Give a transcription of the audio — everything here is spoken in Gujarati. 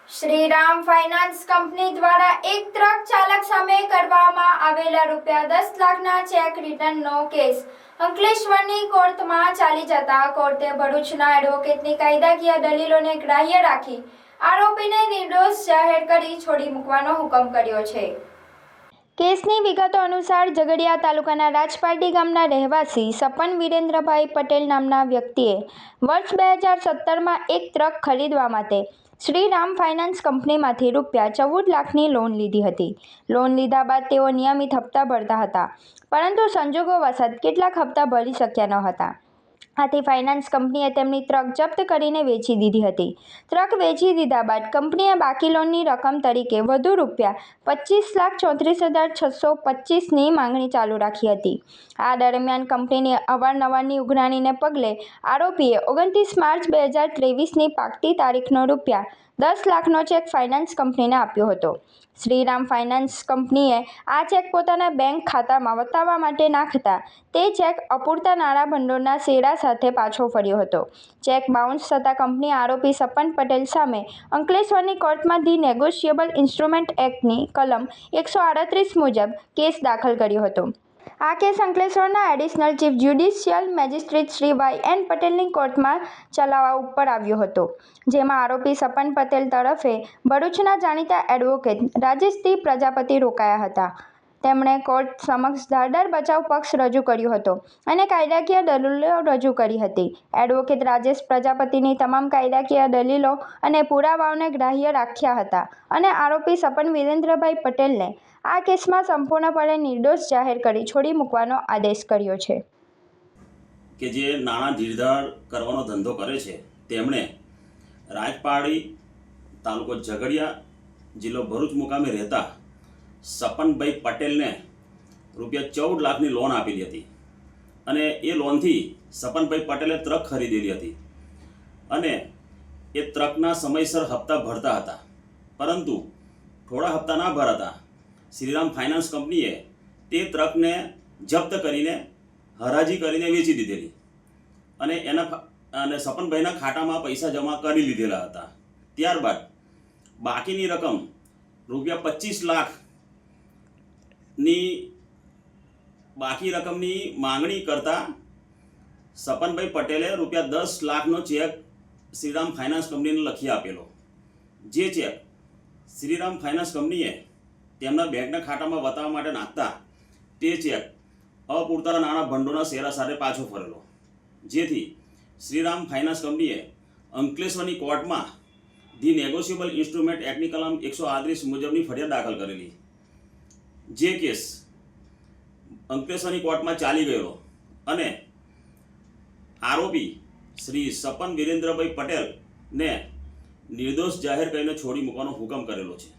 શ્રીરામ ફાઇનાન્સ કંપની દ્વારા એક ટ્રક ચાલક સામે કરવામાં આવેલા ₹10 લાખના ચેક રિટર્નનો કેસ અંકલેશ્વરની કોર્ટમાં ચાલી જતા કોર્ટે ભરૂચના એડવોકેટની કાયદાકીય દલીલોને ગ્રાહ્ય રાખી આરોપીને નિર્દોષ જાહેર કરી છોડી મૂકવાનો હુકમ કર્યો છે। કેસની વિગતો અનુસાર ઝઘડિયા તાલુકાના રાજપારડી ગામના રહેવાસી સપન વિરેન્દ્રભાઈ પટેલ નામના વ્યક્તિએ વર્ષ 2017માં એક ટ્રક ખરીદવા માટે શ્રીરામ ફાઇનાન્સ કંપનીમાંથી ₹14 લાખની લોન લીધી હતી। લોન લીધા બાદ તેઓ નિયમિત હપ્તા ભરતા હતા, પરંતુ સંજોગોવશાત કેટલાક હપ્તા ભરી શક્યા ન હતા। આથી ફાઇનાન્સ કંપનીએ તેમની ટ્રક જપ્ત કરીને વેચી દીધી હતી। ટ્રક વેચી દીધા બાદ કંપનીએ બાકી લોનની રકમ તરીકે વધુ ₹25,34,625ની માંગણી ચાલુ રાખી હતી। આ દરમિયાન કંપનીની અવારનવારની ઉઘરાણીને પગલે આરોપીએ 29 માર્ચ 2023ની પાકતી તારીખનો ₹10 લાખનો ચેક ફાઇનાન્સ કંપનીને આપ્યો હતો। શ્રીરામ ફાઇનાન્સ કંપનીએ આ ચેક પોતાના બેંક ખાતામાં વટાવવા માટે નાખતા તે ચેક અપૂરતા નાણાં ભંડોળના શેરા સાથે પાછો ફર્યો હતો। ચેક બાઉન્સ થતાં કંપનીએ આરોપી સપન પટેલ સામે અંકલેશ્વરની કોર્ટમાં ધી નેગોશિયેબલ ઇન્સ્ટ્રુમેન્ટ એક્ટની કલમ 138 મુજબ કેસ દાખલ કર્યો હતો। આ કેસ અંકલેશ્વરના additional chief judicial magistrate Shri Y N. પટેલની કોર્ટમાં ચલાવવા ઉપર આવ્યો હતો, જેમાં આરોપી સપન પટેલ તરફે ભરૂચના જાણીતા એડવોકેટ રાજેશ ટી. પ્રજાપતિ રોકાયા હતા। તેમણે કોર્ટ સમક્ષ ધારદાર બચાવ પક્ષ રજૂ કર્યો હતો અને કાયદાકીય દલીલો રજૂ કરી હતી। એડવોકેટ રાજેશ પ્રજાપતિની તમામ કાયદાકીય દલીલો અને પુરાવાઓને ગ્રાહ્ય રાખ્યા હતા અને આરોપી સપન વિરેન્દ્રભાઈ પટેલને આ કેસમાં સંપૂર્ણપણે નિર્દોષ જાહેર કરી છોડી મૂકવાનો આદેશ કર્યો છે। કે જે નાણાં ધીરધાર કરવાનો ધંધો કરે છે તેમણે રાજપારડી તાલુકો ઝઘડિયા જિલ્લો ભરૂચ મુકામે રહેતા સપનભાઈ પટેલને ₹14 લાખની લોન આપેલી હતી અને એ લોનથી સપનભાઈ પટેલે ટ્રક ખરીદેલી હતી અને એ ટ્રકના સમયસર હપ્તા ભરતા હતા, પરંતુ થોડા હપ્તા ના ભરાતા શ્રીરામ ફાઇનાન્સ કંપનીએ તે ટ્રકને જપ્ત કરીને હરાજી કરીને વેચી દીધેલી અને સપનભાઈના ખાતામાં પૈસા જમા કરી લીધેલા હતા। ત્યારબાદ બાકીની રકમ ₹25 લાખની બાકી રકમની માંગણી કરતા સપનભાઈ પટેલે ₹10 લાખનો ચેક શ્રીરામ ફાઇનાન્સ કંપનીને લખી આપેલો, જે ચેક શ્રીરામ ફાઇનાન્સ કંપનીએ તેમના બેંકના ખાતામાં વટાવવા માટે નાખતા તે ચેક અપૂરતા નાણાં ભંડોળના શેરા સાથે પાછો ફરેલો, જેથી શ્રીરામ ફાઇનાન્સ કંપનીએ અંકલેશ્વરની કોર્ટમાં ધી નેગોશિયેબલ ઇન્સ્ટ્રુમેન્ટ એક્ટની કલમ 138 મુજબની ફરિયાદ દાખલ કરેલી। જે કેસ અંકલેશ્વરની કોર્ટમાં ચાલી ગયેલો અને આરોપી શ્રી સપન વિરેન્દ્રભાઈ પટેલને નિર્દોષ જાહેર કરીને છોડી મૂકવાનો હુકમ કરેલો છે।